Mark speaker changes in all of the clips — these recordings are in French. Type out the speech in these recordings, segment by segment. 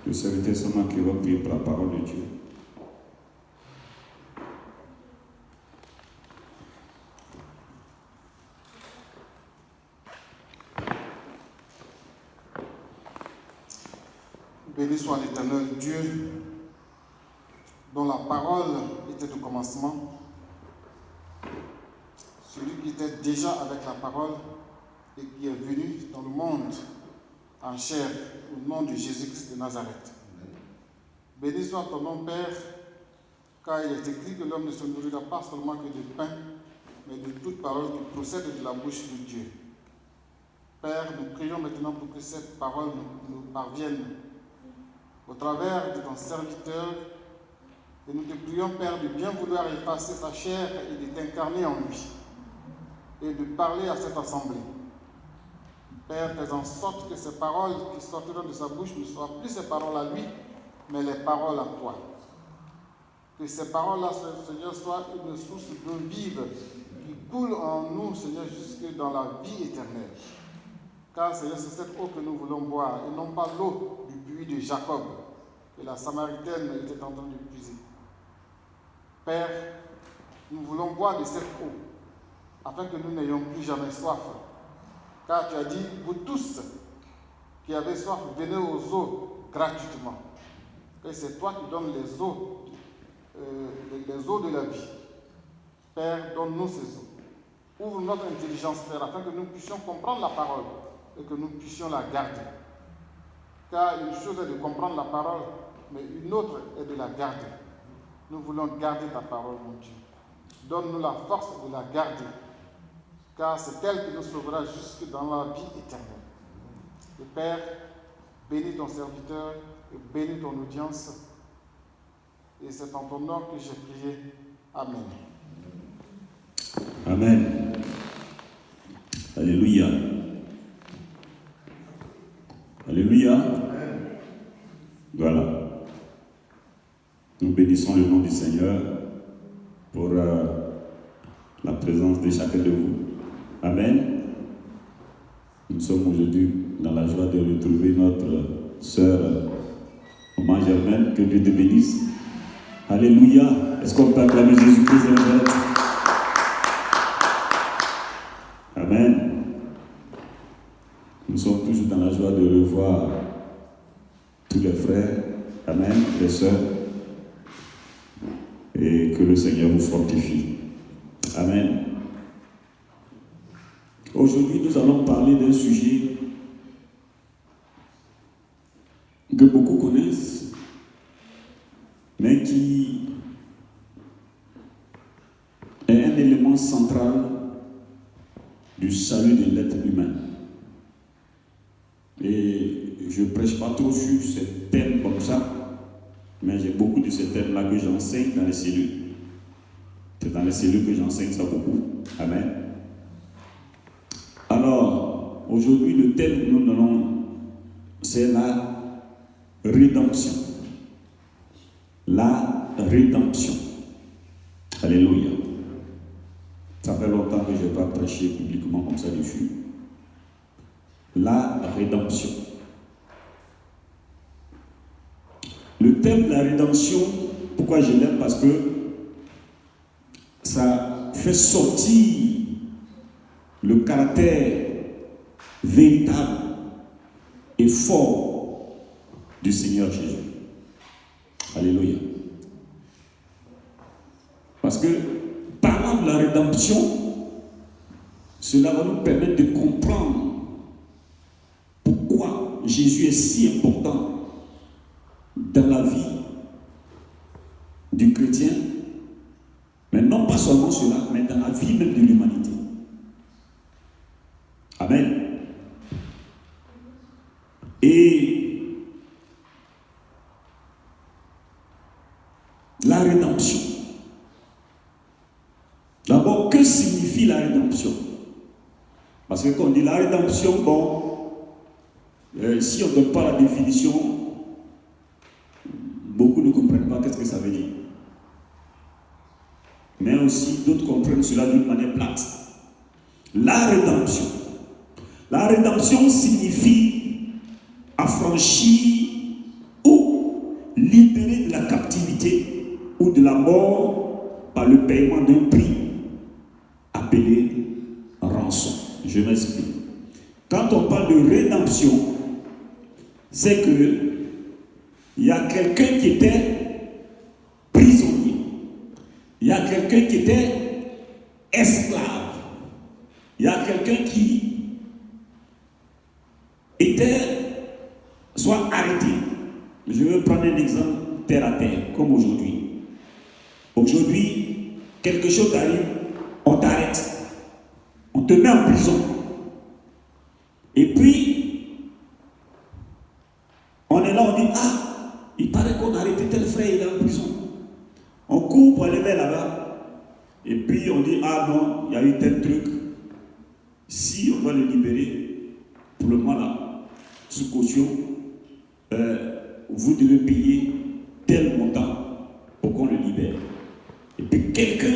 Speaker 1: Le serviteur seulement qui va prier pour la parole de Dieu.
Speaker 2: Béni soit l'Éternel Dieu, dont la parole était au commencement, celui qui était déjà avec la parole et qui est venu dans le monde en chair, au nom de Jésus-Christ de Nazareth. Béni soit ton nom, Père, car il est écrit que l'homme ne se nourrira pas seulement que de pain, mais de toute parole qui procède de la bouche de Dieu. Père, nous prions maintenant pour que cette parole nous parvienne au travers de ton serviteur, et nous te prions, Père, de bien vouloir effacer sa chair et de t'incarner en lui, et de parler à cette assemblée. Père, fais en sorte que ces paroles qui sortiront de sa bouche ne soient plus ses paroles à lui, mais les paroles à toi. Que ces paroles-là, Seigneur, soient une source d'eau vive qui coule en nous, Seigneur, jusque dans la vie éternelle. Car, Seigneur, c'est cette eau que nous voulons boire, et non pas l'eau du puits de Jacob, que la Samaritaine était en train de puiser. Père, nous voulons boire de cette eau, afin que nous n'ayons plus jamais soif. Car tu as dit, vous tous qui avez soif, venez aux eaux gratuitement. Et c'est toi qui donnes les eaux de la vie. Père, donne-nous ces eaux. Ouvre notre intelligence, Père, afin que nous puissions comprendre la parole et que nous puissions la garder. Car une chose est de comprendre la parole, mais une autre est de la garder. Nous voulons garder ta parole, mon Dieu. Donne-nous la force de la garder, car c'est elle qui nous sauvera jusque dans la vie éternelle. Et Père, bénis ton serviteur et bénis ton audience. Et c'est en ton nom que j'ai prié. Amen.
Speaker 1: Amen. Alléluia. Alléluia. Amen. Voilà. Nous bénissons le nom du Seigneur pour la présence de chacun de vous. Amen. Nous sommes aujourd'hui dans la joie de retrouver notre sœur Maman Germaine. Que Dieu te bénisse. Alléluia. Est-ce qu'on peut acclamer Jésus-Christ de Nazareth? Amen. Nous sommes toujours dans la joie de revoir tous les frères. Amen. Les sœurs. Et que le Seigneur vous fortifie. Amen. Aujourd'hui, nous allons parler d'un sujet que beaucoup connaissent, mais qui est un élément central du salut de l'être humain. Et je ne prêche pas trop sur ces thèmes comme ça, mais j'ai beaucoup de ces thèmes-là que j'enseigne dans les cellules. C'est dans les cellules que j'enseigne ça beaucoup. Amen. Alors, aujourd'hui, le thème que nous donnons, c'est la rédemption. La rédemption. Alléluia. Ça fait longtemps que je n'ai pas prêché publiquement comme ça dessus. La rédemption. Le thème de la rédemption, pourquoi je l'aime? Parce que ça fait sortir le caractère véritable et fort du Seigneur Jésus. Alléluia. Parce que parlant de la rédemption, cela va nous permettre de comprendre pourquoi Jésus est si important dans la vie du chrétien, mais non pas seulement cela, mais dans la vie même de l'humanité. Amen. Et la rédemption. D'abord, que signifie la rédemption? Parce que quand on dit la rédemption, si on ne donne pas la définition, beaucoup ne comprennent pas qu'est-ce que ça veut dire. Mais aussi, d'autres comprennent cela d'une manière plate. La rédemption. La rédemption signifie affranchir ou libéré de la captivité ou de la mort par le paiement d'un prix appelé rançon. Je m'explique. Quand on parle de rédemption, c'est que il y a quelqu'un qui était prisonnier, il y a quelqu'un qui était esclave, il y a quelqu'un qui était soit arrêté. Je vais prendre un exemple terre à terre, comme aujourd'hui. Aujourd'hui, quelque chose t'arrive, on t'arrête, on te met en prison. Et puis, on est là, on dit, ah, il paraît qu'on a arrêté tel frère, il est en prison. On court pour aller vers là-bas. Et puis, on dit, ah non, il y a eu tel truc. Si on doit le libérer, pour le moment là, sous caution, vous devez payer tel montant pour qu'on le libère. Et puis, quelqu'un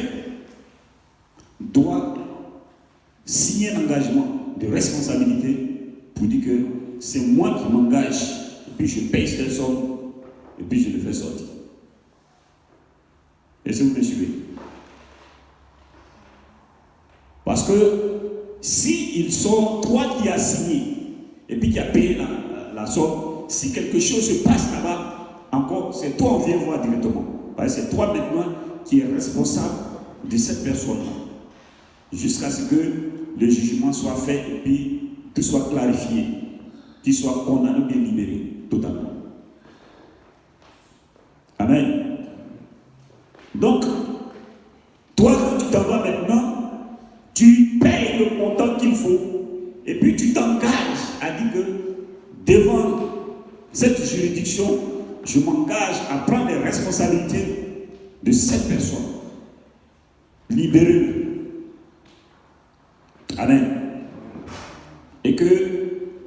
Speaker 1: doit signer un engagement de responsabilité pour dire que c'est moi qui m'engage, et puis je paye cette somme, et puis je le fais sortir. Est-ce que vous me suivez? Parce que si il sort, toi qui as signé, et puis qui as payé la somme, si quelque chose se passe là-bas, encore, c'est toi, on vient voir directement. Parce que c'est toi maintenant qui es responsable de cette personne-là. Jusqu'à ce que le jugement soit fait et puis tout soit clarifié, qu'il soit condamné ou bien libéré totalement. Amen. Donc, toi, quand tu t'en vas maintenant, tu payes le montant qu'il faut et puis tu t'engages à dire que devant cette juridiction, je m'engage à prendre les responsabilités de cette personne. Libérez-le. Amen. Et que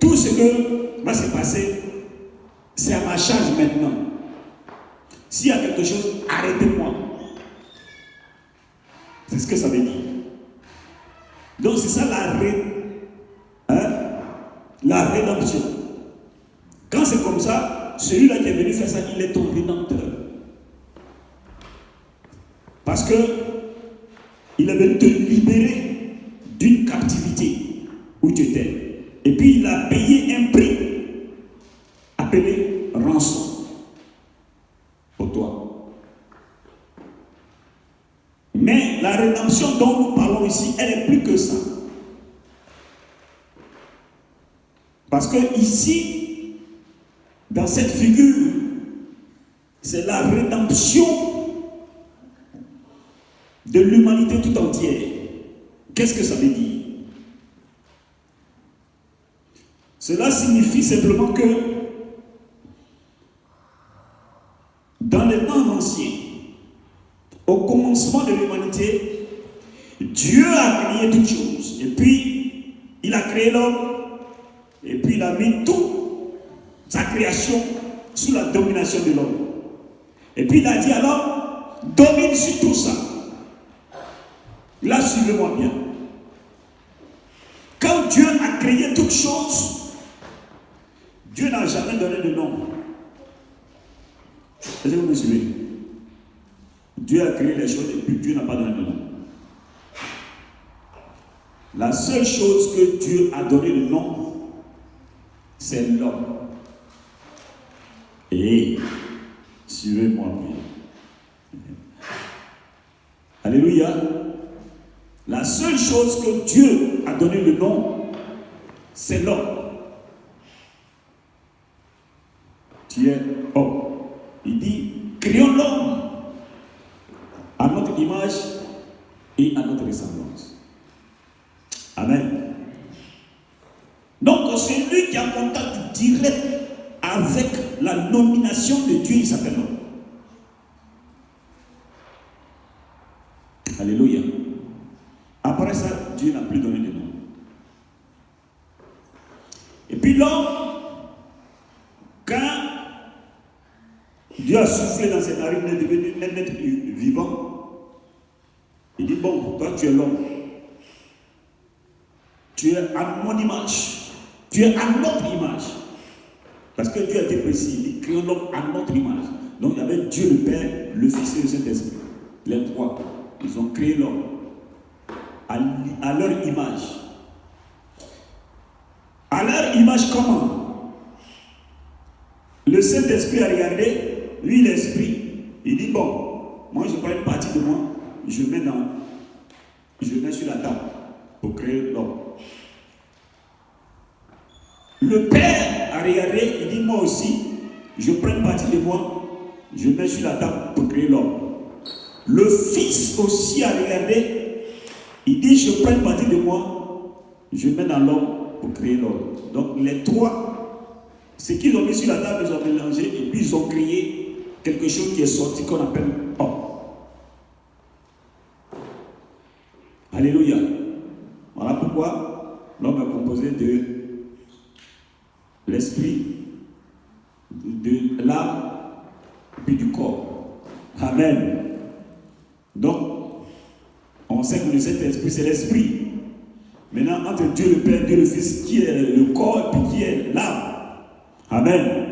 Speaker 1: tout ce que va se passer, c'est à ma charge maintenant. S'il y a quelque chose, arrêtez-moi. C'est ce que ça veut dire. Donc c'est ça la rédemption. Quand c'est comme ça, celui-là qui est venu faire ça, il est ton rédempteur. Parce que il est venu te libérer d'une captivité où tu étais. Et puis il a payé un prix appelé rançon pour toi. Mais la rédemption dont nous parlons ici, elle est plus que ça. Parce que ici, dans cette figure, c'est la rédemption de l'humanité tout entière. Qu'est-ce que ça veut dire? Cela signifie simplement que dans les temps anciens, au commencement de l'humanité, Dieu a créé toutes choses. Et puis, il a créé l'homme. Et puis, il a mis toute sa création sous la domination de l'homme. Et puis, il a dit à l'homme, domine sur tout ça. Là, suivez-moi bien. Quand Dieu a créé toutes choses, Dieu n'a jamais donné de nom. Est-ce que vous me suivez? Dieu a créé les choses et puis Dieu n'a pas donné de nom. La seule chose que Dieu a donné de nom, c'est l'homme. Et suivez-moi bien. Alléluia. La seule chose que Dieu a donné le nom, c'est l'homme. Tu es homme. Il dit, créons l'homme à notre image et à notre ressemblance. Amen. Donc, c'est lui qui a contact direct avec la nomination de Dieu, il s'appelle l'homme. Alléluia. Après ça, Dieu n'a plus donné de nom. Et puis l'homme, quand Dieu a soufflé dans ses narines, il est devenu un être vivant. Il dit, bon, toi tu es l'homme. Tu es à mon image. Tu es à notre image. Parce que Dieu a été précis. Il dit, créons l'homme à notre image. Donc il y avait Dieu le Père, le Fils et le Saint-Esprit. Les trois. Ils ont créé l'homme à leur image. À leur image comment? Le Saint-Esprit a regardé, lui l'Esprit, il dit bon, moi je prends une partie de moi, je mets sur la table pour créer l'homme. Le Père a regardé, il dit moi aussi, je prends une partie de moi, je mets sur la table pour créer l'homme. Le Fils aussi a regardé, il dit je prends une partie de moi, je mets dans l'homme pour créer l'homme. Donc les trois, ce qu'ils ont mis sur la table, ils ont mélangé et puis ils ont créé quelque chose qui est sorti qu'on appelle homme. Alléluia. Voilà pourquoi l'homme est composé de l'esprit, de l'âme et puis du corps. Amen. Donc, on sait que le Saint-Esprit, c'est l'esprit. Maintenant, entre Dieu le Père et Dieu le Fils, qui est le corps et puis qui est l'âme. Amen.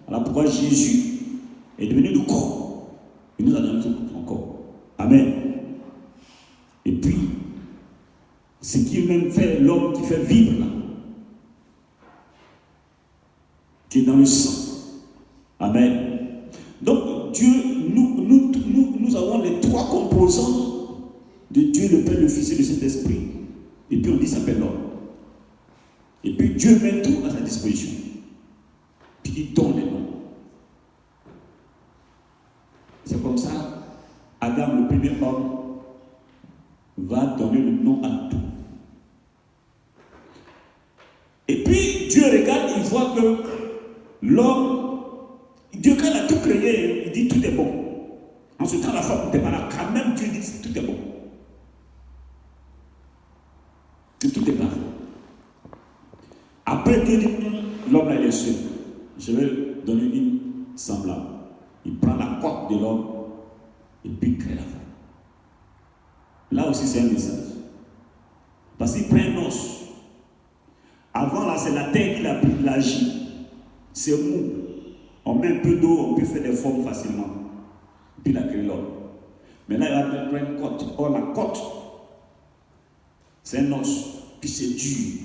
Speaker 1: Voilà pourquoi Jésus est devenu le corps. Il nous a donné son corps. Amen. Et puis, ce qui même fait l'homme qui fait vivre là, qui est dans le sang. Amen. Donc, Dieu, nous avons les trois composants de Dieu, le Père, le Fils et le Saint-Esprit. Et puis on dit ça s'appelle l'homme. Et puis Dieu met tout à sa disposition. Puis il donne les noms. C'est comme ça, Adam, le premier homme, va donner le nom à tout. Et puis Dieu regarde, il voit que l'homme, Dieu quand il a tout créé, il dit tout est bon. En ce temps, la femme n'était pas là. Quand même, Dieu dit tout est bon. Que tout est parfait. Après, Dieu dit l'homme là, il est seul. Je vais donner une semblable. Il prend la côte de l'homme et puis il crée la femme. Là aussi, c'est un message. Parce qu'il prend un os. Avant, là, c'est la terre qui l'a pris, il agit. C'est mou. On met un peu d'eau, on peut faire des formes facilement. Puis il a créé l'homme. Mais là, il va prendre une côte. Or, la côte, c'est un os. Puis c'est dur.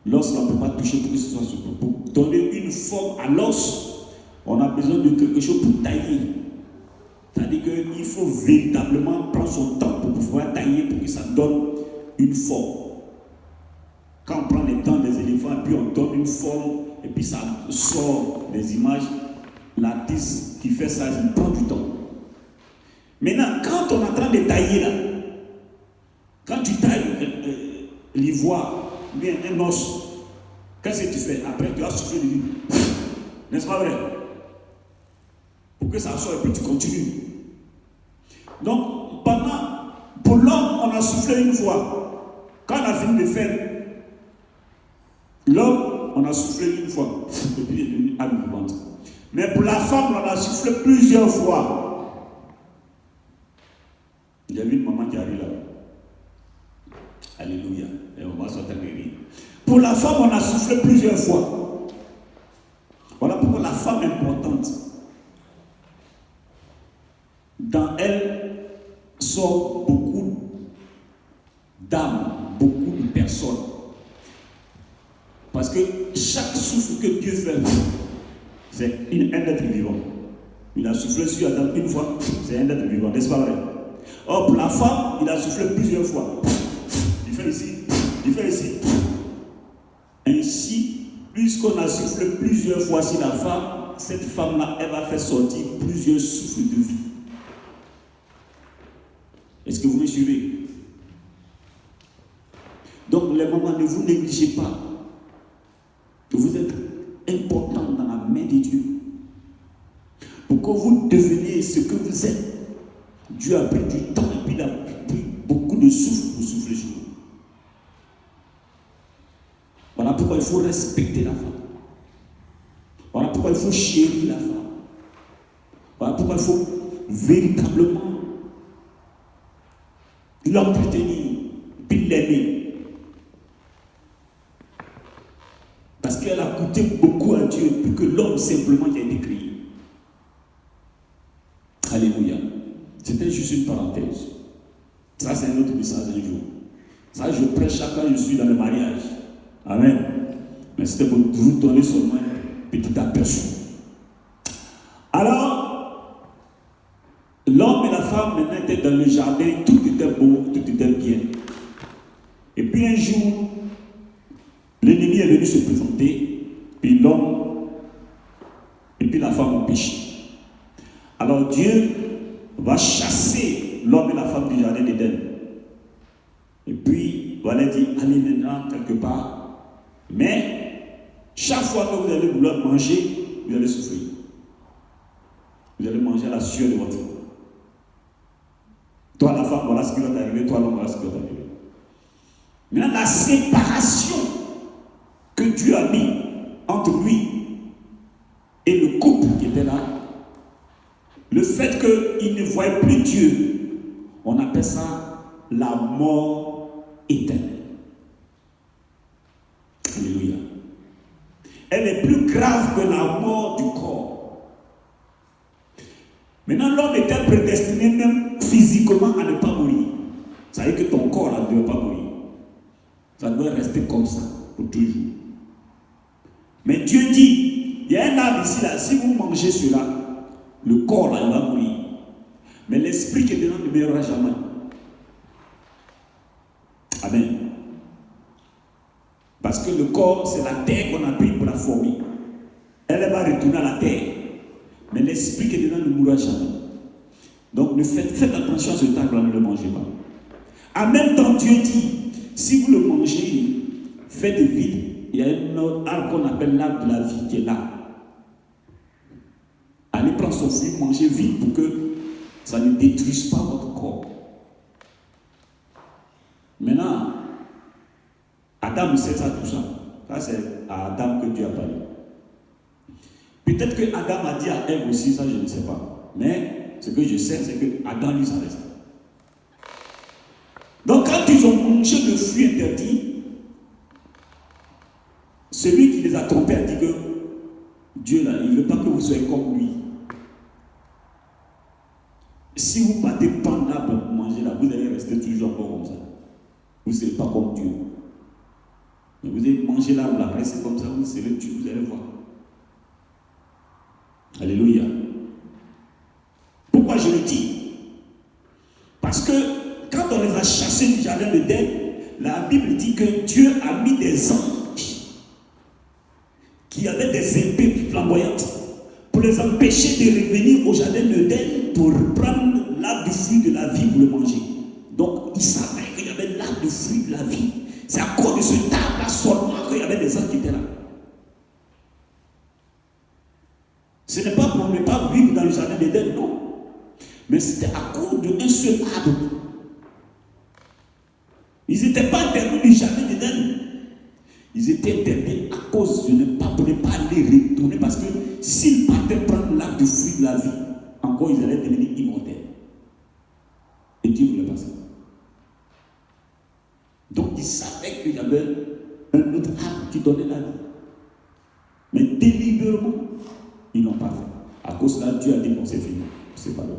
Speaker 1: L'os, on ne peut pas toucher pour que ce soit souple. Pour donner une forme à l'os, on a besoin de quelque chose pour tailler. C'est-à-dire qu'il faut véritablement prendre son temps pour pouvoir tailler pour que ça donne une forme. Quand on prend les dents des éléphants, puis on donne une forme, et puis ça sort des images, l'artiste qui fait ça, il prend du temps. Maintenant, quand on est en train de tailler là, quand tu tailles l'ivoire, bien un os, qu'est-ce que tu fais? Après, tu vas souffler de lui. N'est-ce pas vrai? Pour que ça sorte et puis tu continues. Donc, pour l'homme, on a soufflé une fois. Quand on a fini de faire, l'homme, on a soufflé une fois. Et puis il est devenu âme vivante. Mais pour la femme, on a soufflé plusieurs fois. Il y a eu une maman qui arrive là. Alléluia. Et on va sortir de rire. Pour la femme, on a soufflé plusieurs fois. Voilà pourquoi la femme est importante. Dans elle sort beaucoup d'âmes, beaucoup de personnes. Parce que chaque souffle que Dieu fait, c'est un être vivant. Il a soufflé sur Adam une fois, c'est un être vivant, n'est-ce pas vrai? Or, pour la femme, il a soufflé plusieurs fois. Il fait ici, il fait ici. Ainsi, puisqu'on a soufflé plusieurs fois sur la femme, cette femme-là, elle va faire sortir plusieurs souffles de vie. Est-ce que vous me suivez? Donc, les mamans, ne vous négligez pas. Que vous êtes important dans la main de Dieu. Pour que vous deveniez ce que vous êtes. Dieu a pris du temps et puis il a pris beaucoup de souffle pour souffler sur vous. Voilà pourquoi il faut respecter la femme. Voilà pourquoi il faut chérir la femme. Voilà pourquoi il faut véritablement l'entretenir, puis l'aimer. Parce qu'elle a coûté beaucoup à Dieu, plus que l'homme simplement qui a été créé. juste une parenthèse. Ça, c'est un autre message un jour. Ça, je prêche chaque fois que je suis dans le mariage. Amen. Mais c'était pour vous donner seulement un petit aperçu. Alors, l'homme et la femme maintenant étaient dans le jardin, tout était beau, tout était bien. Et puis un jour, l'ennemi est venu se présenter, puis l'homme et puis la femme ont péché. Alors Dieu va chasser l'homme et la femme du jardin d'Éden. Et puis, on va leur dire, allez maintenant quelque part. Mais, chaque fois que vous allez vouloir manger, vous allez souffrir. Vous allez manger la sueur de votre femme. Toi, la femme, voilà ce qui va t'arriver. Toi, l'homme, voilà ce qui va t'arriver. Maintenant, la séparation que Dieu a mis entre lui et le couple qui était là, le fait qu'il ne voyait plus Dieu, on appelle ça la mort éternelle. Alléluia. Elle est plus grave que la mort du corps. Maintenant, l'homme était prédestiné même physiquement à ne pas mourir. Ça veut dire que ton corps là, ne doit pas mourir. Ça doit rester comme ça pour toujours. Mais Dieu dit, il y a un arbre ici là, si vous mangez cela, le corps là, il va mourir. Mais l'esprit qui est dedans ne meurira jamais. Amen. Parce que le corps, c'est la terre qu'on a pris pour la fourmi. Elle va retourner à la terre. Mais l'esprit qui est dedans ne mourra jamais. Donc faites attention à ce arbre-là, ne le mangez pas. En même temps, Dieu dit, si vous le mangez, faites vide. Il y a un autre arbre qu'on appelle l'arbre de la vie qui est là. Allez prendre son fruit, mangez vite pour que ça ne détruise pas votre corps. Maintenant, Adam sait ça, tout ça. Ça, c'est à Adam que Dieu a parlé. Peut-être que Adam a dit à Ève aussi, ça, je ne sais pas. Mais ce que je sais, c'est que Adam lui savait ça. Donc, quand ils ont mangé le fruit interdit, celui qui les a trompés a dit que Dieu, là, il ne veut pas que vous soyez comme lui. Si vous ne partez pas l'arbre pour manger là, vous allez rester toujours encore comme ça. Vous ne serez pas comme Dieu. Mais vous allez manger l'arbre là, restez comme ça, vous serez Dieu, vous allez voir. Alléluia. Pourquoi je le dis? Parce que quand on les a chassés du jardin d'Éden, la Bible dit que Dieu a mis des anges qui avaient des épées flamboyantes pour les empêcher de revenir au jardin d'Éden pour prendre l'arbre du fruit de la vie pour le manger. Donc, ils savaient qu'il y avait l'arbre du fruit de la vie. C'est à cause de ce arbre-là seulement qu'il y avait des anges qui étaient là. Ce n'est pas pour ne pas vivre dans le jardin d'Éden, non. Mais c'était à cause d'un seul arbre. Ils n'étaient pas interdits du jardin d'Éden. Ils étaient interdits à cause de ne pas aller retourner. Parce que s'ils partaient prendre l'arbre du fruit de la vie, encore ils allaient devenir immortels. Et Dieu voulait pas ça. Donc ils savaient qu'il y avait un autre arbre qui donnait la vie. Mais délibérément, ils n'ont pas fait. À cause de ça, Dieu a dit, bon, c'est fini. C'est pardonné.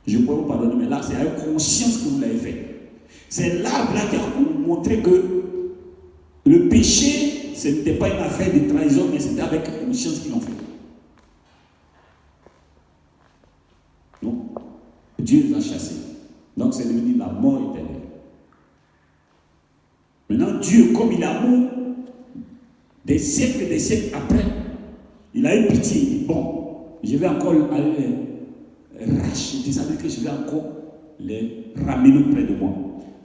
Speaker 1: Je pourrais vous pardonner, mais là, c'est avec conscience que vous l'avez fait. C'est l'arbre-là qui a montré que le péché, ce n'était pas une affaire de trahison, mais c'était avec conscience qu'ils l'ont fait. Donc, Dieu les a chassés. Donc, c'est devenu la mort éternelle. Maintenant, Dieu, comme il a amour, des siècles après, il a eu pitié. Il dit, bon, je vais encore aller racheter. Ça veut dire que je vais encore les ramener près de moi.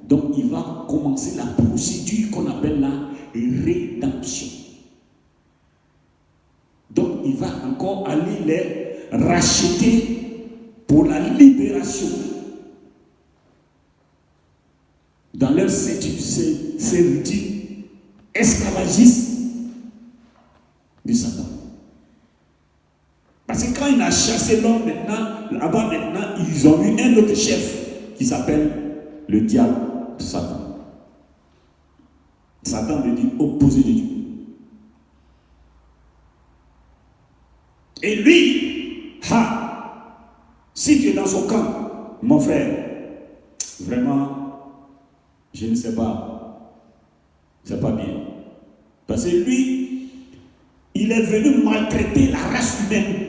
Speaker 1: Donc, il va commencer la procédure qu'on appelle la rédemption. Donc, il va encore aller les racheter pour la libération dans leur servitude esclavagiste du Satan. Parce que quand il a chassé l'homme maintenant, là-bas maintenant, ils ont eu un autre chef qui s'appelle le diable, Satan. Satan veut dire opposé de Dieu. Et lui, si tu es dans son camp, mon frère, vraiment, je ne sais pas. C'est pas bien. Parce que lui, il est venu maltraiter la race humaine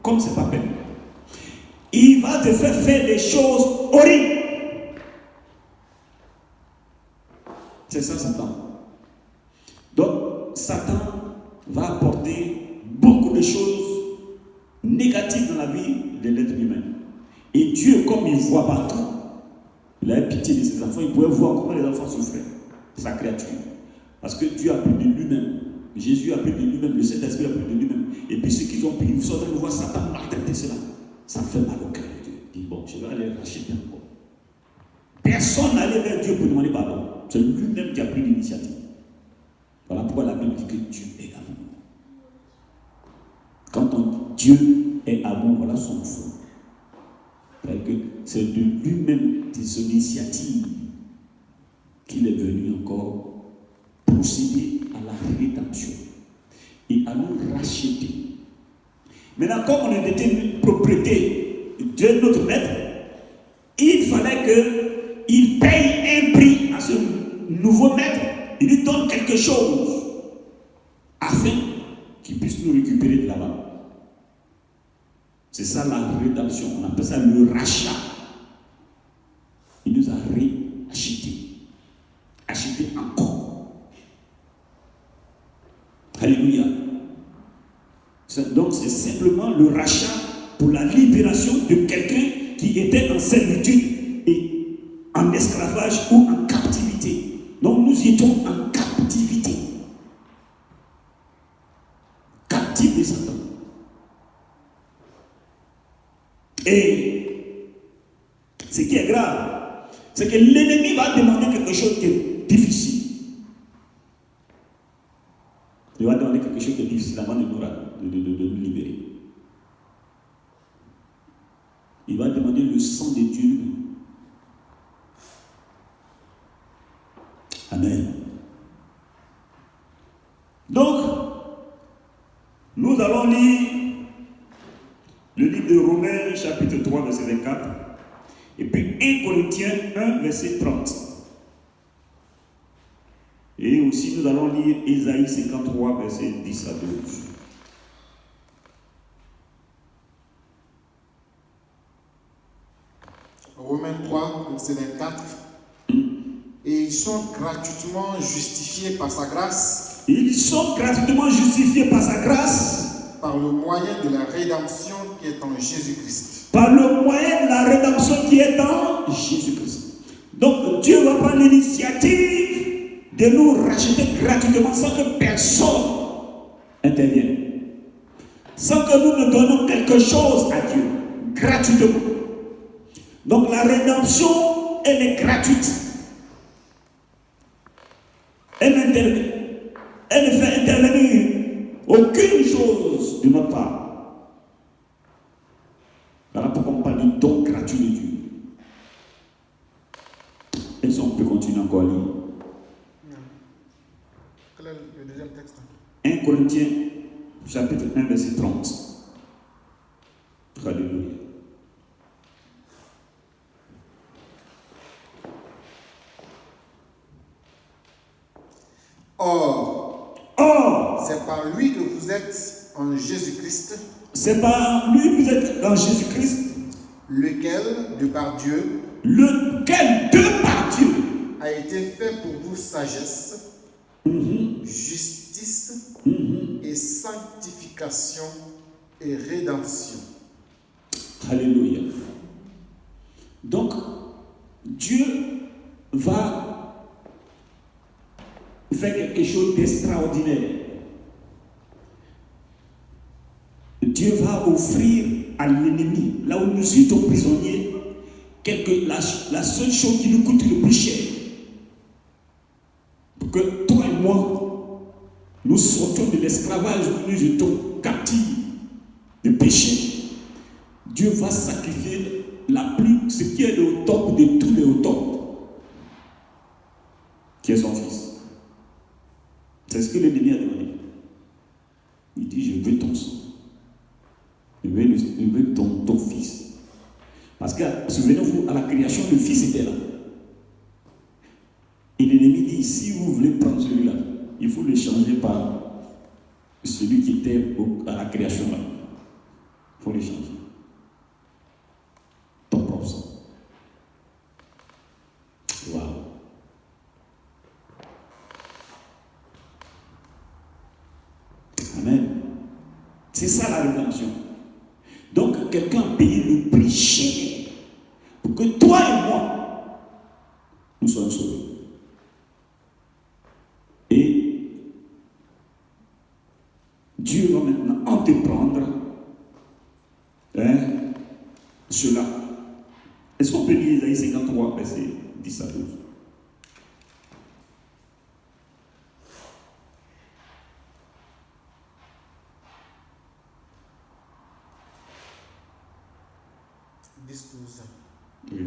Speaker 1: comme c'est pas peine. Il va te faire des choses horribles. C'est ça Satan. Donc Satan va apporter beaucoup de choses négatives dans la vie de l'être humain. Et Dieu, comme il voit partout, il a pitié de ses enfants. Il pouvait voir comment les enfants souffraient, sa créature. Parce que Dieu a pris de lui-même. Jésus a pris de lui-même. Le Saint-Esprit a pris de lui-même. Et puis ceux qui ont pris, ils sont en train de voir Satan maltraiter cela. Ça fait mal au cœur de Dieu. Il dit, bon, je vais aller racheter encore. Personne n'allait vers Dieu pour demander pardon. C'est lui-même qui a pris l'initiative. Voilà pourquoi la Bible dit que Dieu est amour. Quand on dit Dieu est amour, voilà son fond. C'est de lui-même, de son initiative, qu'il est venu encore procéder à la rédemption et à nous racheter. Maintenant, comme on est détenu propriété de notre maître, il fallait qu'il paye un prix à ce nouveau maître. Il lui donne quelque chose afin qu'il puisse nous récupérer de là-bas. C'est ça la rédemption. On appelle ça le rachat. Il nous a réachetés. Achetés encore. Alléluia. Donc c'est simplement le rachat pour la libération de quelqu'un qui était en servitude et en esclavage ou en captivité. Donc nous étions en captivité. Captifs de Satan. Et ce qui est grave, c'est que l'ennemi va demander quelque chose qui est difficile. Il va demander quelque chose qui est difficile avant de nous libérer. Il va demander le sang de Dieu. Amen. Donc, nous allons lire le livre de Romains, chapitre 3, verset 24, et puis 1 Corinthiens 1, verset 30. Et aussi, nous allons lire Ésaïe 53, verset 10 à 12.
Speaker 2: Romains 3, verset 24. Et ils sont gratuitement justifiés par sa grâce.
Speaker 1: Ils sont gratuitement justifiés par sa grâce.
Speaker 2: Par le moyen de la rédemption qui est en Jésus-Christ.
Speaker 1: Par le moyen de la rédemption qui est en Jésus-Christ. Donc Dieu va prendre l'initiative de nous racheter gratuitement sans que personne intervienne. Sans que nous ne donnons quelque chose à Dieu. Gratuitement. Donc la rédemption, elle est gratuite. Elle ne fait intervenir aucune chose de notre part. Voilà pourquoi on parle du don gratuit de Dieu. Et si on peut continuer encore à lire.
Speaker 2: Quel est le deuxième texte?
Speaker 1: 1 Corinthiens, chapitre 1, verset 30. Alléluia.
Speaker 2: Or, c'est par lui que vous êtes en Jésus-Christ.
Speaker 1: C'est par lui que vous êtes en Jésus-Christ.
Speaker 2: Lequel, de par Dieu, a été fait pour vous sagesse, justice et sanctification et rédemption.
Speaker 1: Alléluia. Donc, Dieu va faire quelque chose d'extraordinaire. Dieu va offrir à l'ennemi, là où nous étions prisonniers, la seule chose qui nous coûte le plus cher. Pour que toi et moi, nous sortions de l'esclavage où nous étions captifs de péché. Dieu va sacrifier ce qui est le top de tous les au top, qui est son fils. C'est ce que l'ennemi a demandé. Il dit, je veux ton sang. Je veux ton fils. Parce que, souvenez-vous, à la création, le Fils était là. Et l'ennemi dit, si vous voulez prendre celui-là, il faut le changer par celui qui était à la création là. Il faut le changer. Ton propre sang. Waouh. Amen. C'est ça la rédemption. Donc quelqu'un a payé le prix cher pour que toi et moi nous soyons sauvés. Et Dieu va maintenant entreprendre cela. Est-ce qu'on peut lire Isaïe 53, verset 10 à 12?
Speaker 2: Oui.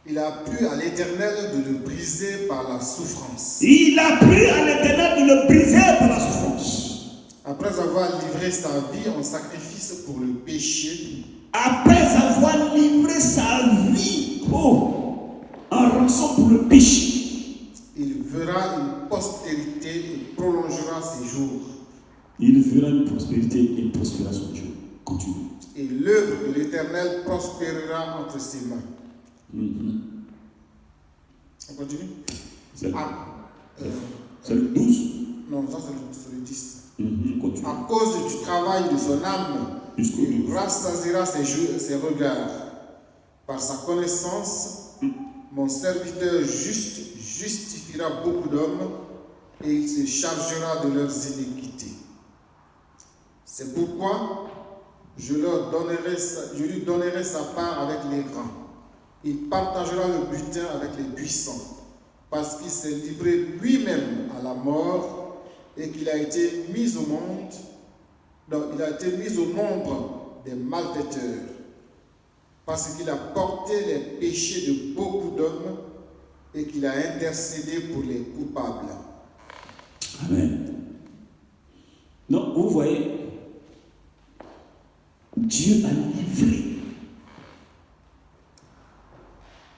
Speaker 2: Il a plu à l'Éternel de le briser par la souffrance.
Speaker 1: Il a plu à l'Éternel de le briser par la souffrance.
Speaker 2: Après avoir livré sa vie en sacrifice pour le péché.
Speaker 1: Après avoir livré sa vie en rançon pour le péché.
Speaker 2: Il verra une postérité et prolongera ses jours.
Speaker 1: Il verra une prospérité et prospérera son jour. Continue.
Speaker 2: Et l'œuvre de l'Éternel prospérera entre ses mains. On continue?
Speaker 1: C'est le 12?
Speaker 2: Non, ça c'est le 10.
Speaker 1: Continue.
Speaker 2: À cause du travail de son âme, il rassasiera ses regards. Par sa connaissance, mon serviteur juste justifiera beaucoup d'hommes et il se chargera de leurs iniquités. C'est pourquoi je lui donnerai sa part avec les grands. Il partagera le butin avec les puissants, parce qu'il s'est livré lui-même à la mort et qu'il a été mis au monde. Donc, il a été mis au nombre des malfaiteurs, parce qu'il a porté les péchés de beaucoup d'hommes et qu'il a intercédé pour les coupables.
Speaker 1: Amen. Donc, vous voyez, Dieu a livré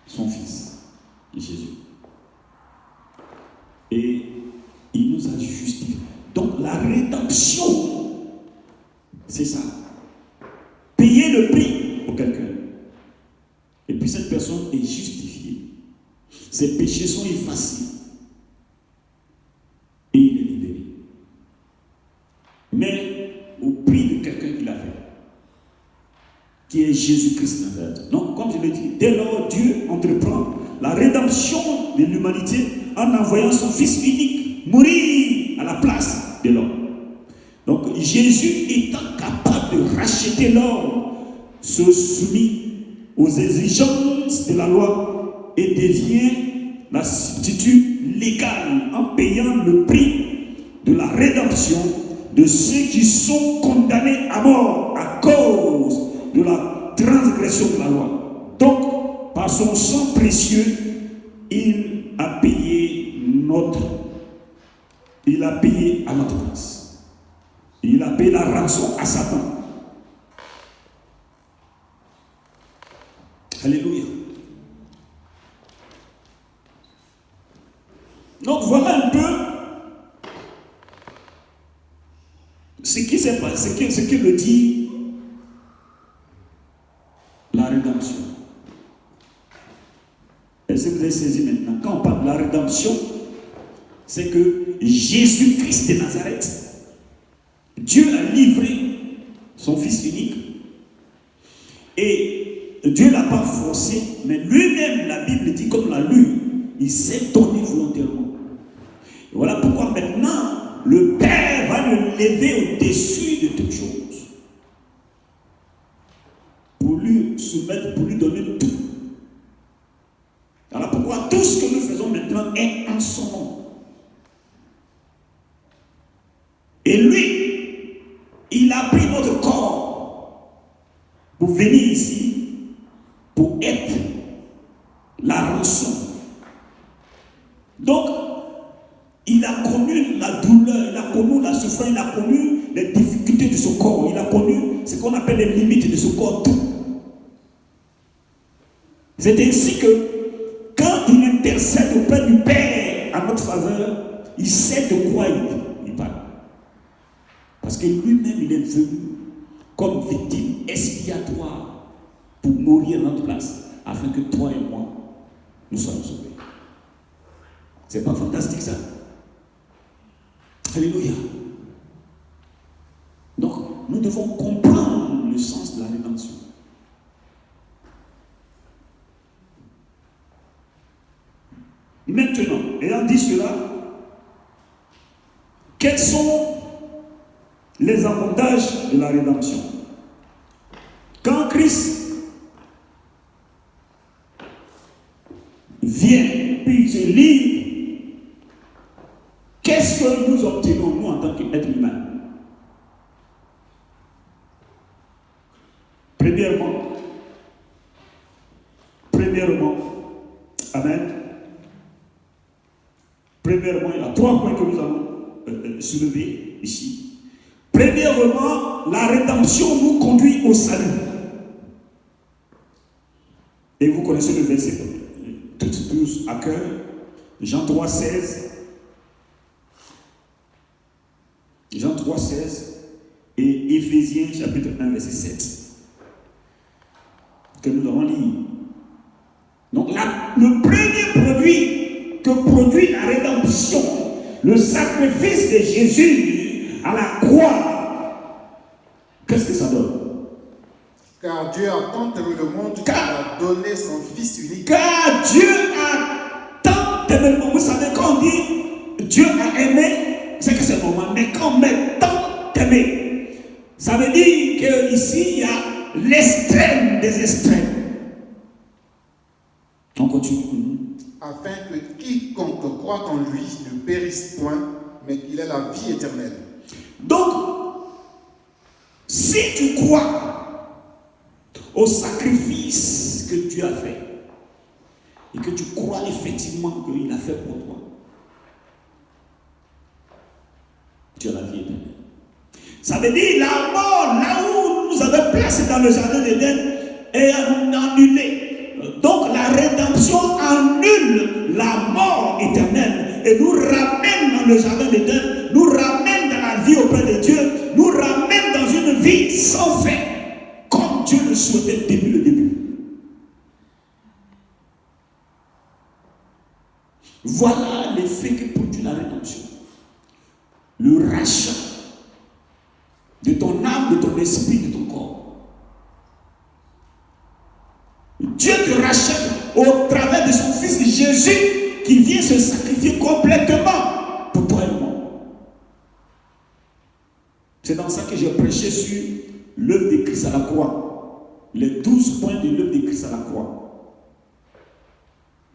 Speaker 1: son Fils, Jésus. Et il nous a justifiés. Donc la rédemption, c'est ça. Payer le prix pour quelqu'un. Et puis cette personne est justifiée. Ses péchés sont effacés. Et il est libéré. Mais au prix de quelqu'un qui l'a fait, qui est Jésus-Christ de Nazareth. Donc, comme je l'ai dit, dès lors, Dieu entreprend la rédemption de l'humanité en envoyant son Fils unique mourir à la place de l'homme. Donc, Jésus étant capable de racheter l'homme, se soumet aux exigences de la loi et devient la substitut légal en payant le prix de la rédemption de ceux qui sont condamnés à mort à cause de la transgression de la loi. Donc, par son sang précieux, il a payé à notre place. Il a payé la rançon à Satan. Alléluia. Donc, voilà un peu ce qui s'est passé, ce que le dit la rédemption. Est-ce que vous avez saisi maintenant? Quand on parle de la rédemption, c'est que Jésus-Christ de Nazareth, Dieu a livré son Fils unique et Dieu ne l'a pas forcé, mais lui-même, la Bible dit, comme l'a lu, il s'est donné volontairement. Et voilà pourquoi maintenant, le Père va le lever au-dessus de toutes choses. Pour lui soumettre, pour lui donner tout. Alors pourquoi tout ce que nous faisons maintenant est en son nom. Et lui, il a pris notre corps pour venir ici, pour être la rançon. Donc, il a connu la douleur, il a connu la souffrance, il a connu les difficultés de son corps, il a connu ce qu'on appelle les limites de son corps, tout. C'est ainsi que quand il intercède auprès du Père en notre faveur, il sait de quoi il parle. Parce que lui-même, il est venu comme victime expiatoire pour mourir à notre place, afin que toi et moi, nous soyons sauvés. C'est pas fantastique ça? Alléluia. Donc, nous devons comprendre le sens de la rédemption. Maintenant, ayant dit cela, quels sont les avantages de la rédemption? Quand Christ vient puis se livre, qu'est-ce que nous obtenons, nous, en tant qu'êtres humains? Premièrement, amen. Premièrement, il y a 3 points que nous allons soulever ici. Premièrement, la rédemption nous conduit au salut. Et vous connaissez le verset tous à cœur. Jean 3,16. Jean 3,16 et Éphésiens chapitre 1, verset 7. Que nous avons lu. Donc le premier produit que produit la rédemption, le sacrifice de Jésus à la croix, qu'est-ce que ça donne?
Speaker 2: Car Dieu a tant aimé le monde qu'il a donné son Fils unique.
Speaker 1: Car Dieu a tant aimé le monde. Vous savez, quand on dit Dieu a aimé, c'est que c'est normal. Mais quand on met tant aimé, ça veut dire qu'ici, il y a l'extrême des extrêmes. On continue.
Speaker 2: Afin que quiconque croit en lui ne périsse point, mais qu'il ait la vie éternelle.
Speaker 1: Donc, si tu crois au sacrifice que Dieu a fait, et que tu crois effectivement qu'il a fait pour toi, tu as la vie éternelle. Ça veut dire la mort, là où nous avons placé dans le jardin d'Éden, est annulée. Donc la rédemption annule la mort éternelle et nous ramène dans le jardin d'Éden, nous ramène dans la vie auprès de Dieu, nous ramène dans une vie sans fin, comme Dieu le souhaitait depuis le début. Voilà l'effet que produit la rédemption. Le rachat de ton âme, de ton esprit, de ton corps. Dieu te rachète au travers de son Fils Jésus qui vient se sacrifier complètement pour toi et moi. C'est dans ça que j'ai prêché sur l'œuvre de Christ à la croix. Les 12 points de l'œuvre de Christ à la croix.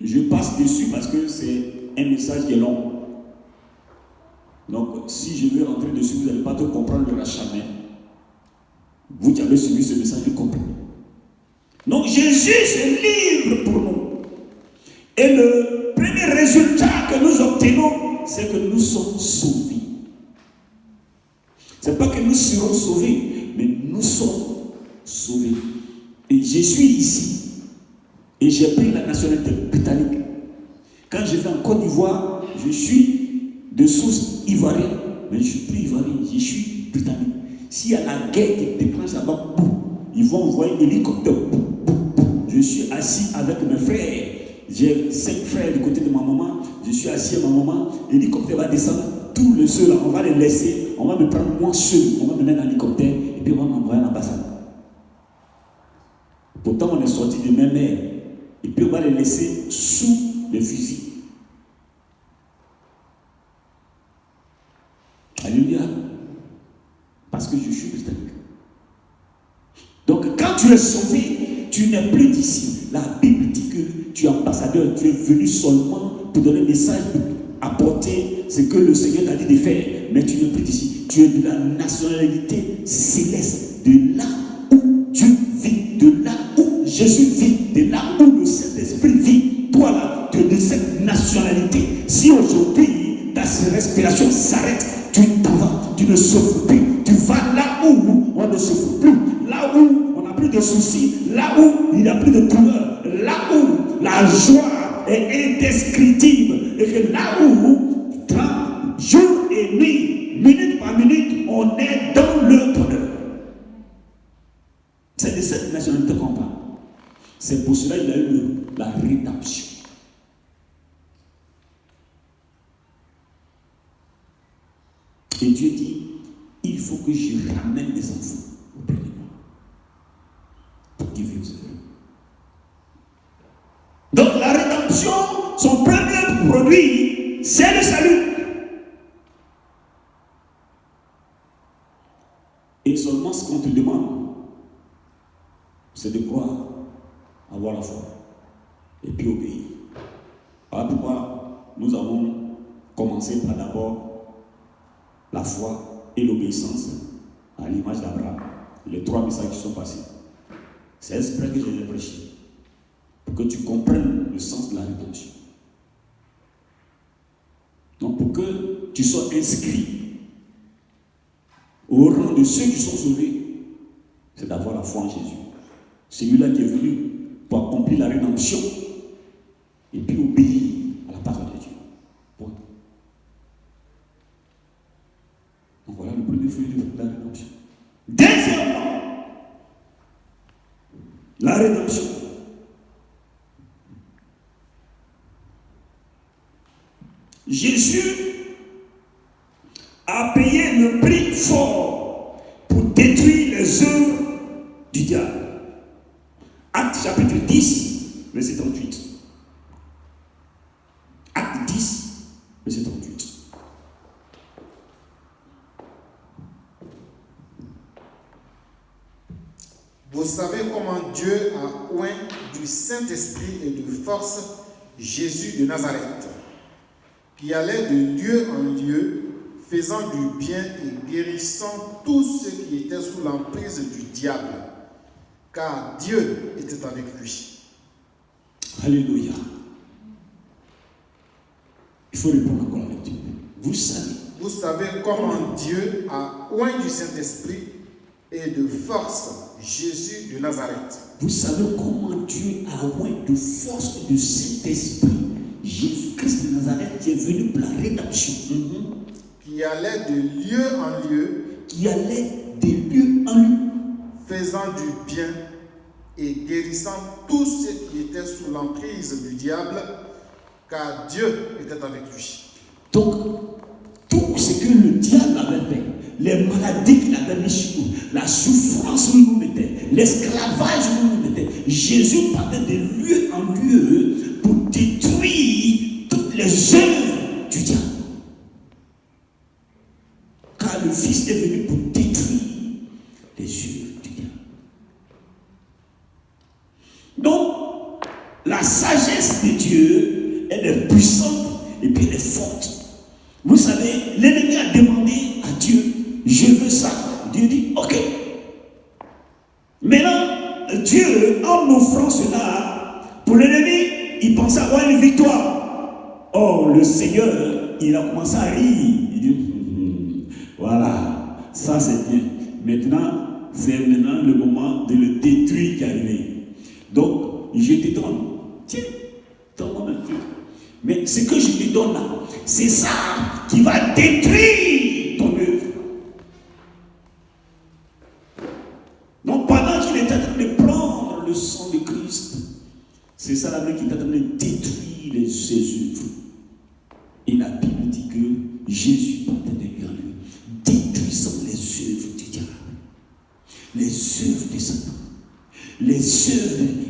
Speaker 1: Je passe dessus parce que c'est un message qui est long. Donc, si je veux rentrer dessus, vous n'allez pas tout comprendre le rachat. Mais vous qui avez suivi ce message, vous comprenez. Donc, Jésus se livre pour nous. Et le premier résultat que nous obtenons, c'est que nous sommes sauvés. Ce n'est pas que nous serons sauvés, mais nous sommes sauvés. Et je suis ici. Et j'ai pris la nationalité britannique. Quand je vais en Côte d'Ivoire, je suis de source ivoirienne. Mais je ne suis plus ivoirien, je suis britannique. S'il y a la guerre qui déclenche là-bas, ils vont envoyer un hélicoptère. Je suis assis avec mes frères. J'ai 5 frères du côté de ma maman. Je suis assis avec ma maman. L'hélicoptère va descendre. Tous les ceux-là, on va les laisser. On va me prendre moi seul. On va me mettre dans l'hélicoptère. Et puis on va m'envoyer à l'ambassade. Pourtant, on est sortis de même mère. Et puis on va les laisser sous le fusil. Alléluia. Parce que je suis britannique. Donc quand tu es sauvé, tu n'es plus d'ici. La Bible dit que tu es ambassadeur, tu es venu seulement pour donner un message, pour apporter ce que le Seigneur t'a dit de faire. Mais tu n'es plus d'ici. Tu es de la nationalité céleste, de là où Dieu vit, de là où Jésus vit, de là où le Saint-Esprit vit. Toi là, tu es de cette nationalité. Si aujourd'hui ta respiration s'arrête, tu t'en vas, tu ne souffres plus. Tu vas là où on ne souffre plus, là où on n'a plus de soucis, là où il n'y a plus de douleur, là où la joie est indescriptible. Et que là où, jour et nuit, minute par minute, on est dans le bonheur. C'est de cette nationalité qu'on parle. C'est pour cela qu'il a eu la rédemption. Et Dieu dit, il faut que je ramène les enfants auprès de moi pour qu'ils vivent heureux. Donc la rédemption, son premier produit, c'est le salut. Et seulement ce qu'on te demande, c'est de croire, avoir la foi et puis obéir. Voilà pourquoi nous avons commencé par d'abord la foi et l'obéissance à l'image d'Abraham. Les 3 messages qui sont passés. C'est exprès que je l'ai prêché. Pour que tu comprennes le sens de la rédemption. Donc pour que tu sois inscrit au rang de ceux qui sont sauvés, c'est d'avoir la foi en Jésus. Celui-là qui est venu pour accomplir la rédemption et puis obéir à la parole de Dieu. Bon. Donc voilà le premier fruit de la rédemption. Deuxièmement, la rédemption. Jésus a payé le prix fort pour détruire les œuvres du diable. Acte chapitre 10, verset 38. Acte 10, verset 38.
Speaker 2: Vous savez comment Dieu a oint du Saint-Esprit et de force Jésus de Nazareth, qui allait de lieu en lieu, faisant du bien et guérissant tous ceux qui étaient sous l'emprise du diable, car Dieu était avec lui.
Speaker 1: Alléluia. Il faut répondre encore avec Dieu. Vous savez
Speaker 2: comment Dieu a oint du Saint-Esprit et de force Jésus de Nazareth.
Speaker 1: Vous savez comment Dieu a oint de force du Saint-Esprit Jésus-Christ de Nazareth qui est venu pour la rédemption.
Speaker 2: Qui allait de lieu en lieu.
Speaker 1: Qui allait de lieu en lieu.
Speaker 2: Faisant du bien et guérissant tous ceux qui étaient sous l'emprise du diable, car Dieu était avec lui.
Speaker 1: Donc, tout ce que le diable avait fait, les maladies qu'il avait mis sur nous, la souffrance où il nous mettait, l'esclavage où il nous mettait, Jésus partait de lieu en lieu pour détruire toutes les œuvres du diable. Car le Fils est venu pour détruire les œuvres du diable. Donc, la sagesse de Dieu, elle est puissante et puis elle est forte. Vous savez, l'ennemi a demandé à Dieu, je veux ça. Dieu dit, ok. Maintenant, Dieu, en offrant cela, pour l'ennemi, il pensait avoir une victoire. Or, le Seigneur, il a commencé à rire. Il dit, voilà, ça c'est bien. Maintenant, c'est maintenant le moment de le détruire qui est arrivé. Donc, je te donne. Tiens, donne-moi un peu. Mais ce que je te donne là, c'est ça qui va détruire ton œuvre. Donc pendant qu'il est en train de prendre le sang de Christ, c'est ça la main qui est en train de détruire ses œuvres. Et la Bible dit que Jésus partait de lui en lui, détruisant les œuvres du diable, les œuvres de Satan, les œuvres de l'ennemi,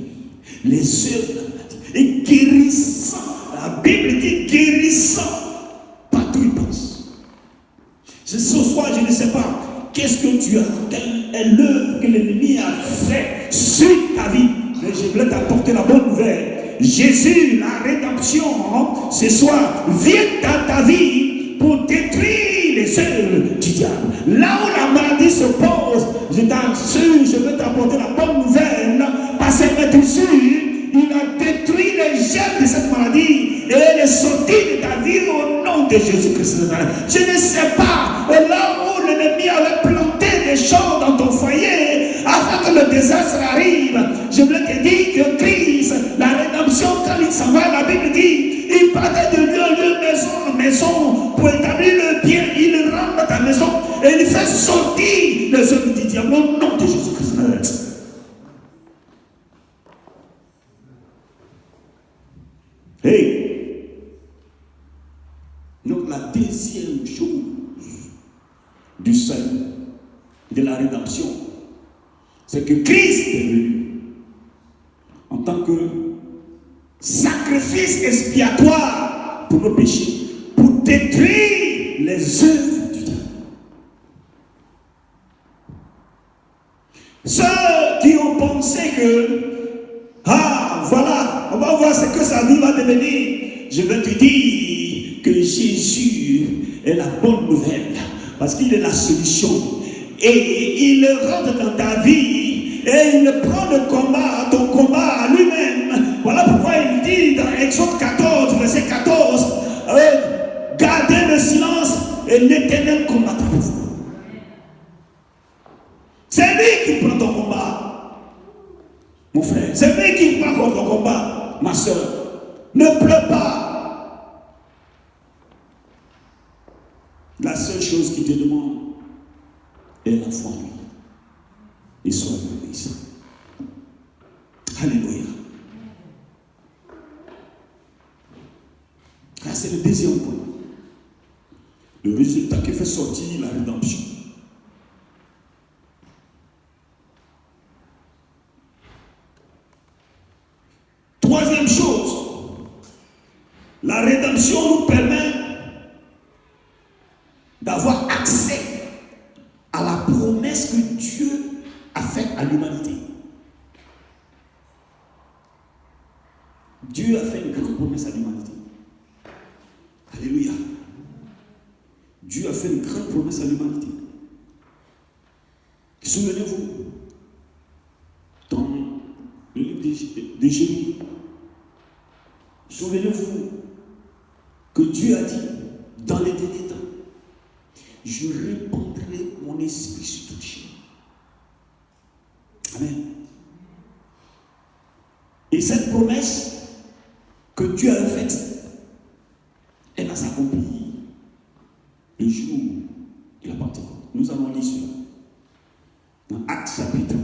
Speaker 1: les œuvres de la maladie, et guérissant. La Bible dit guérissant partout où il pense. Ce soir, je ne sais pas qu'est-ce que tu as, quelle est l'œuvre que l'ennemi a fait sur ta vie. Mais je voulais t'apporter la bonne nouvelle. Jésus, la rédemption, ce soir, vient dans ta vie pour détruire les œuvres du diable. Là où la maladie se pose, je t'assure, je veux t'apporter la bonne nouvelle. Parce que tu sais, il a détruit les germes de cette maladie et elle est sortie de ta vie au nom de Jésus-Christ. Je ne sais pas, là où l'ennemi avait planté des choses dans ton foyer afin que le désastre arrive, je voulais te dire que Christ, la rédemption, quand il fait sortir les œuvres du diable au nom de Jésus-Christ de Nazareth. Hey! Donc la deuxième chose du salut, de la rédemption, c'est que Christ est venu en tant que sacrifice expiatoire pour nos péchés, pour détruire les œuvres du diable. Ceux qui ont pensé que, voilà, on va voir ce que sa vie va devenir. Je vais te dire que Jésus est la bonne nouvelle, parce qu'il est la solution. Et il rentre dans ta vie, et il prend le combat, ton combat à lui-même. Voilà pourquoi il dit dans Exode 14, verset 14, gardez le silence et l'Éternel combattra pour vous. C'est lui qui prend ton combat, mon frère. C'est lui qui prend ton combat, ma soeur. Ne pleure pas. La seule chose qu'il te demande est la foi en lui. Et sois béni. Alléluia. Là, c'est le deuxième point. Le résultat qui fait sortir la rédemption. Troisième chose, la rédemption nous permet d'avoir accès à la promesse que Dieu a faite à l'humanité. Dieu a fait une grande promesse à l'humanité. Alléluia. Dieu a fait une grande promesse à l'humanité. Souvenez-vous, dans le livre de Jérémie, souvenez-vous que Dieu a dit, dans les derniers temps, je répandrai mon esprit sur toute chair. Amen. Et cette promesse que Dieu a faite, elle va s'accomplir le jour de la Pentecôte. Nous allons lire cela dans Actes chapitre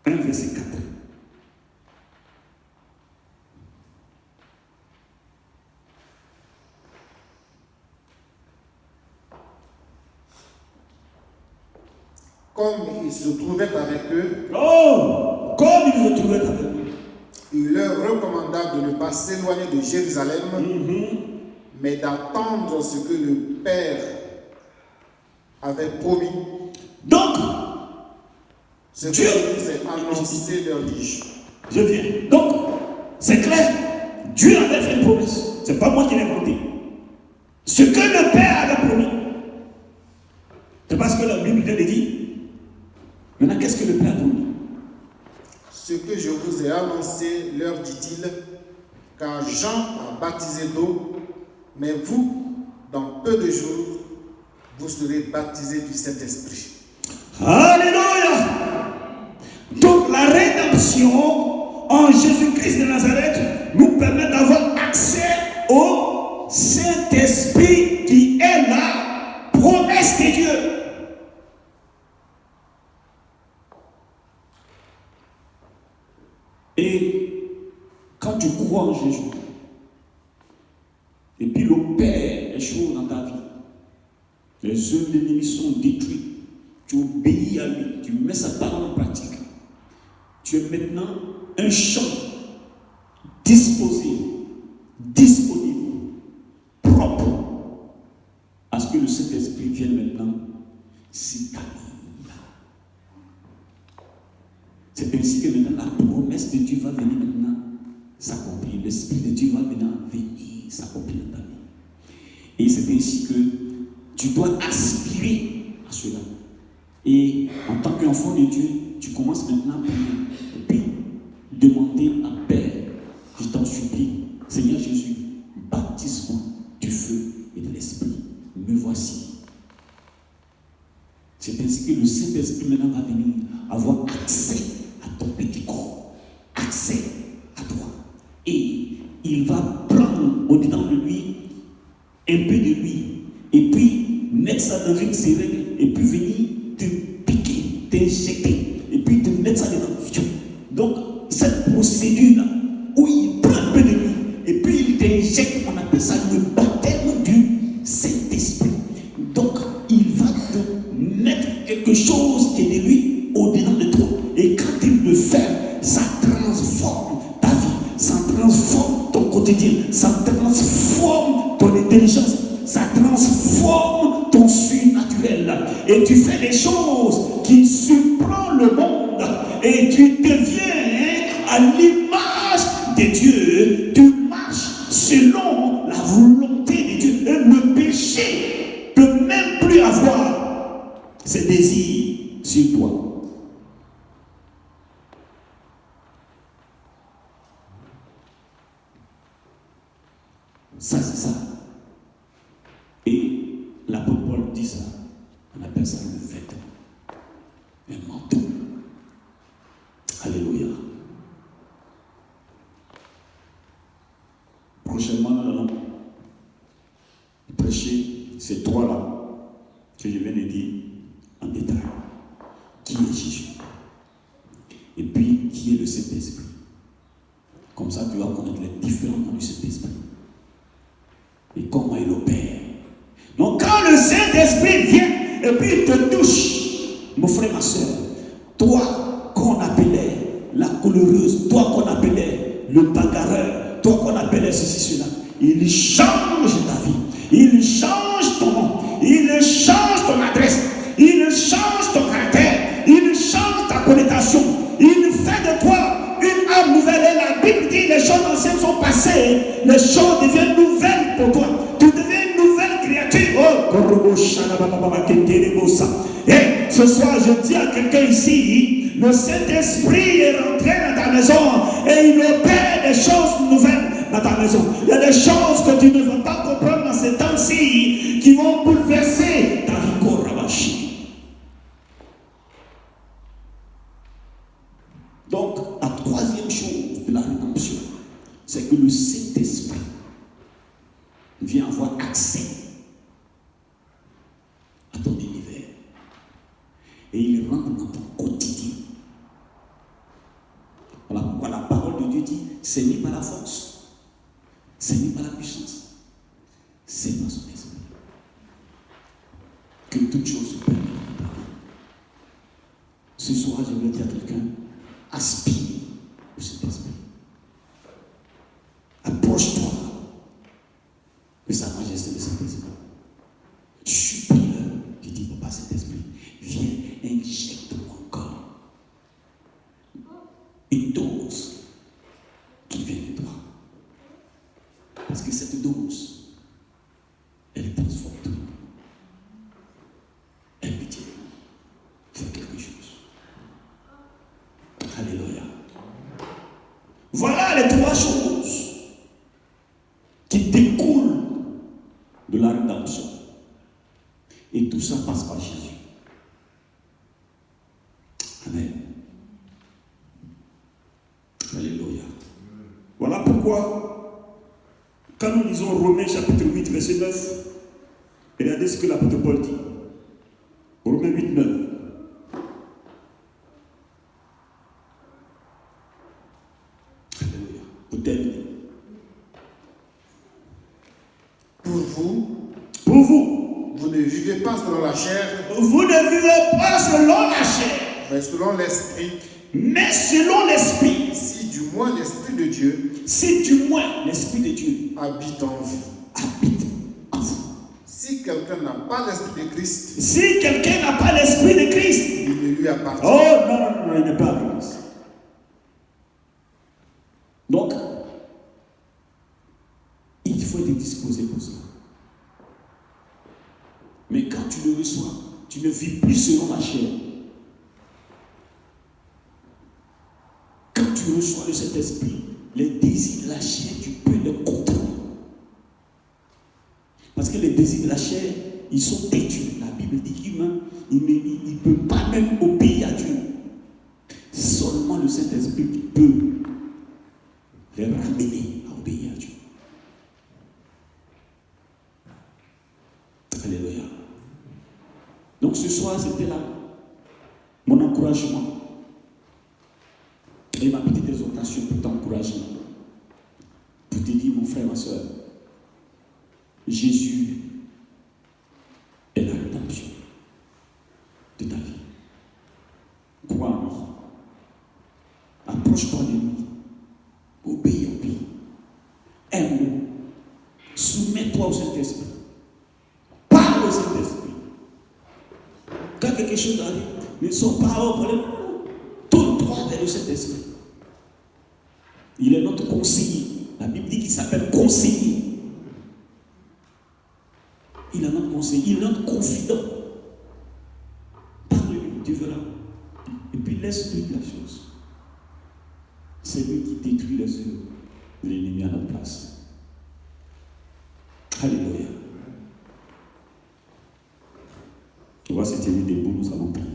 Speaker 1: 1, verset 4.
Speaker 2: Comme il se trouvait avec eux, il leur recommanda de ne pas s'éloigner de Jérusalem, mais d'attendre ce que le Père avait promis.
Speaker 1: Donc,
Speaker 2: ce que Jésus a annoncé leur dit.
Speaker 1: Je viens. Donc, c'est clair. Dieu avait fait une promesse. Ce n'est pas moi qui l'ai inventé. Ce que le Père avait promis. C'est parce que la Bible vient de dire. Maintenant, qu'est-ce que le Père a promis?
Speaker 2: Ce que je vous ai annoncé, leur dit-il, car Jean a baptisé d'eau, mais vous, dans peu de jours, vous serez baptisés du Saint-Esprit.
Speaker 1: Alléluia! Donc la rédemption en Jésus-Christ de Nazareth nous permet d'avoir accès au Saint-Esprit qui est la promesse de Dieu. Et quand tu crois en Jésus, et puis l'opère les choses dans ta vie, les œuvres de l'ennemi sont détruites, tu obéis à lui, tu mets sa parole en pratique. Tu es maintenant un champ disposé, disponible, propre à ce que le Saint-Esprit vienne maintenant s'établir. C'est ainsi que maintenant la promesse de Dieu va venir maintenant s'accomplir. L'Esprit de Dieu va maintenant venir s'accomplir dans ta vie. Et c'est ainsi que tu dois aspirer à cela. Et en tant qu'enfant de Dieu, tu commences maintenant à prier. Et puis, demander à Père, je t'en supplie, Seigneur Jésus, baptise-moi du feu et de l'Esprit. Me voici. C'est ainsi que le Saint-Esprit maintenant va venir avoir accès à ton petit corps, accès à toi. Et il va prendre au-dedans de lui un peu de lui, et puis mettre ça dans une seringue, et puis venir te piquer, t'injecter, et puis te mettre ça dans le fion. Donc, cette procédure-là, où il prend un peu de lui, et puis il t'injecte, on appelle ça le baptême du Saint-Esprit. Donc, il va te mettre quelque chose qui est de lui au-dedans de toi. Et quand il le fait, ça transforme ta vie, ça transforme ton quotidien, ça transforme ton intelligence, ça transforme ton surnaturel. Et tu fais des choses qui surprennent le monde. Et tu deviens à l'image de Dieu. Tu marches selon la volonté de Dieu. Et le péché ne peut même plus avoir ses désirs sur toi. Ça, c'est ça. Et l'apôtre Paul dit ça. On appelle ça le vêtement. Un manteau. Alléluia. Prochainement, nous allons prêcher ces trois-là que je viens de dire en détail. Qui est Jésus? Et puis, qui est le Saint-Esprit? Comme ça, tu vas connaître les différents noms du Saint-Esprit. Et comment il opère. Donc quand le Saint-Esprit vient et puis il te touche, mon frère, ma soeur, toi qu'on appelait la coloureuse, toi qu'on appelait le bagarreur, toi qu'on appelait ceci, cela, il change ta vie, il change ton nom, il change ton adresse, il change ton caractère, il change ta connotation, il fait de toi une âme nouvelle. Et la Bible dit les choses anciennes sont passées, les choses deviennent nouvelles pour toi. Tu deviens une nouvelle créature. Et ce soir, je dis à quelqu'un ici, le Saint-Esprit est rentré dans ta maison et il opère des choses nouvelles dans ta maison. Il y a des choses que tu ne vas pas comprendre dans ces temps-ci qui vont bouleverser ta vie. Donc, la troisième chose de la rédemption, c'est que le Saint-Esprit vient avoir accès à ton univers. Et il rentre dans ton quotidien. Voilà pourquoi la parole de Dieu dit, c'est ni par la force, c'est ni par la puissance, c'est par son esprit que toutes choses se permettent. Ce soir, je vais dire à quelqu'un, aspire au Saint-Esprit. Approche-toi de sa majesté de Saint-Esprit. Supplie-le. Tu dis, Papa Saint-Esprit, viens, injecte-moi encore une dose qui vient de toi. Parce que cette dose, elle transforme tout. Elle peut dire, faire quelque chose. Alléluia. Voilà les trois choses qui découlent de la rédemption. Et tout ça passe par Jésus. Amen. Alléluia. Voilà pourquoi, quand nous lisons Romains chapitre 8, verset 9, regardez ce que l'apôtre Paul dit. Romains 8, 9. Pour vous,
Speaker 2: vous ne vivez pas selon la chair,
Speaker 1: vous ne vivez pas selon la chair,
Speaker 2: mais selon l'esprit.
Speaker 1: Mais selon l'esprit.
Speaker 2: Si du moins l'esprit de Dieu,
Speaker 1: si du moins l'esprit de Dieu
Speaker 2: habite en vous.
Speaker 1: Habite en vous.
Speaker 2: Si quelqu'un n'a pas l'esprit de Christ,
Speaker 1: si quelqu'un n'a pas l'esprit de Christ,
Speaker 2: il ne lui appartient.
Speaker 1: Oh non, il n'est pas à Christ. Donc, il faut être disposé pour ça. Mais quand tu le reçois, tu ne vis plus selon la chair. Quand tu reçois de cet esprit, les désirs de la chair, tu peux les contrôler. Parce que les désirs de la chair, ils sont têtus. La Bible dit qu'humain, il ne peut pas même obéir à Dieu. Seulement le Saint-Esprit peut les ramener à obéir à Dieu. Alléluia. Donc ce soir, c'est c'était là. Mon encouragement et ma petite exhortation pour t'encourager, pour te dire, mon frère, ma soeur, Jésus est la rédemption de ta vie. Crois en lui. Approche-toi de lui. Obéis en lui. Aime-le. Soumets-toi au Saint-Esprit. Parle au Saint-Esprit. Quand quelque chose arrive, ne sois pas au problème. Tourne-toi vers le Saint-Esprit. Il est notre conseiller. La Bible dit qu'il s'appelle conseiller. Il est notre conseiller. Il est notre confident. Parle-lui, tu verras. Et puis laisse-lui la chose. C'est lui qui détruit les œuvres de l'ennemi à notre place. Alléluia. On va se tenir debout, nous allons prier.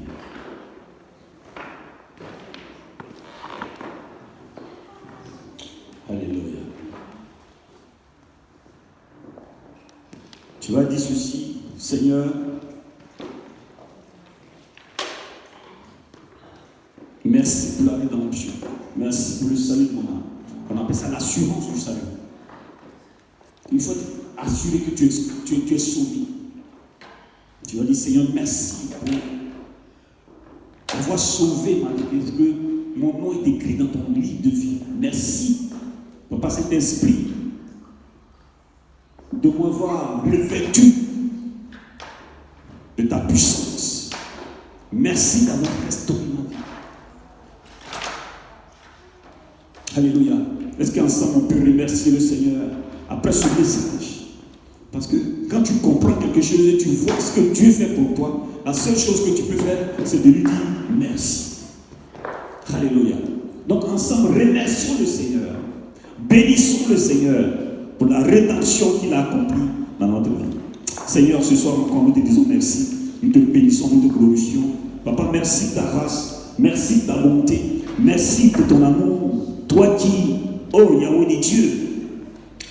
Speaker 1: Alléluia. Tu vas dire ceci, Seigneur, merci pour la rédemption. Merci pour le salut de mon âme. On appelle ça l'assurance du salut. Il faut être assuré que tu es sauvé. Tu vas dire, Seigneur, merci pour avoir sauvé ma vie, parce que mon nom est écrit dans ton livre de vie. Merci, Papa Saint-Esprit, de m'avoir revêtu de ta puissance. Merci d'avoir restauré ma vie. Alléluia. Est-ce qu'ensemble on peut remercier le Seigneur après ce message? Parce que quand tu comprends quelque chose et tu vois ce que Dieu fait pour toi, la seule chose que tu peux faire, c'est de lui dire merci. Alléluia. Donc ensemble, remercions le Seigneur. Bénissons le Seigneur pour la rédemption qu'il a accomplie dans notre vie. Seigneur, ce soir encore, nous te disons merci. Nous te bénissons, nous te glorifions. Papa, merci de ta grâce. Merci de ta bonté. Merci de ton amour. Toi qui, oh Yahweh Dieu,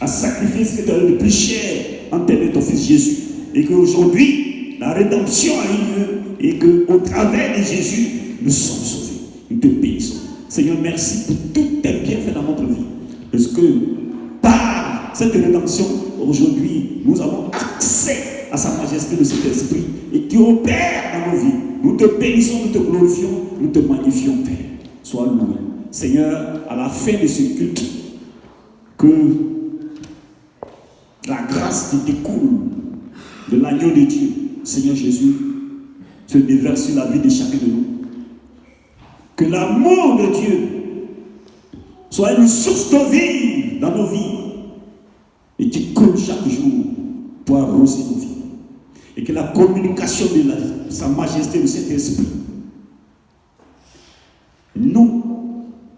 Speaker 1: a sacrifié ce que tu as le plus cher en termes de ton Fils Jésus. Et qu'aujourd'hui, la rédemption a eu lieu. Et qu'au travers de Jésus, nous sommes sauvés. Nous te bénissons. Seigneur, merci pour tous tes bienfaits dans notre vie. Parce que par cette rédemption, aujourd'hui, nous avons accès à sa majesté de cet esprit et qui opère dans nos vies. Nous te bénissons, nous te glorifions, nous te magnifions, Père. Sois loué. Seigneur, à la fin de ce culte, que la grâce qui découle de l'agneau de Dieu, Seigneur Jésus, se déverse sur la vie de chacun de nous. Que l'amour de Dieu soit une source de vie dans nos vies et qui coule chaque jour pour arroser nos vies. Et que la communication de sa majesté de cet esprit nous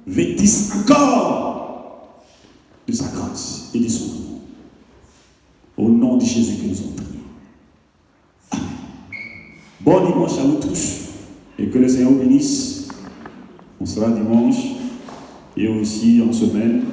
Speaker 1: vêtisse encore de sa grâce et de son amour. Au nom de Jésus que nous avons prié. Amen. Bon dimanche à vous tous et que le Seigneur vous bénisse. On sera dimanche et aussi en semaine.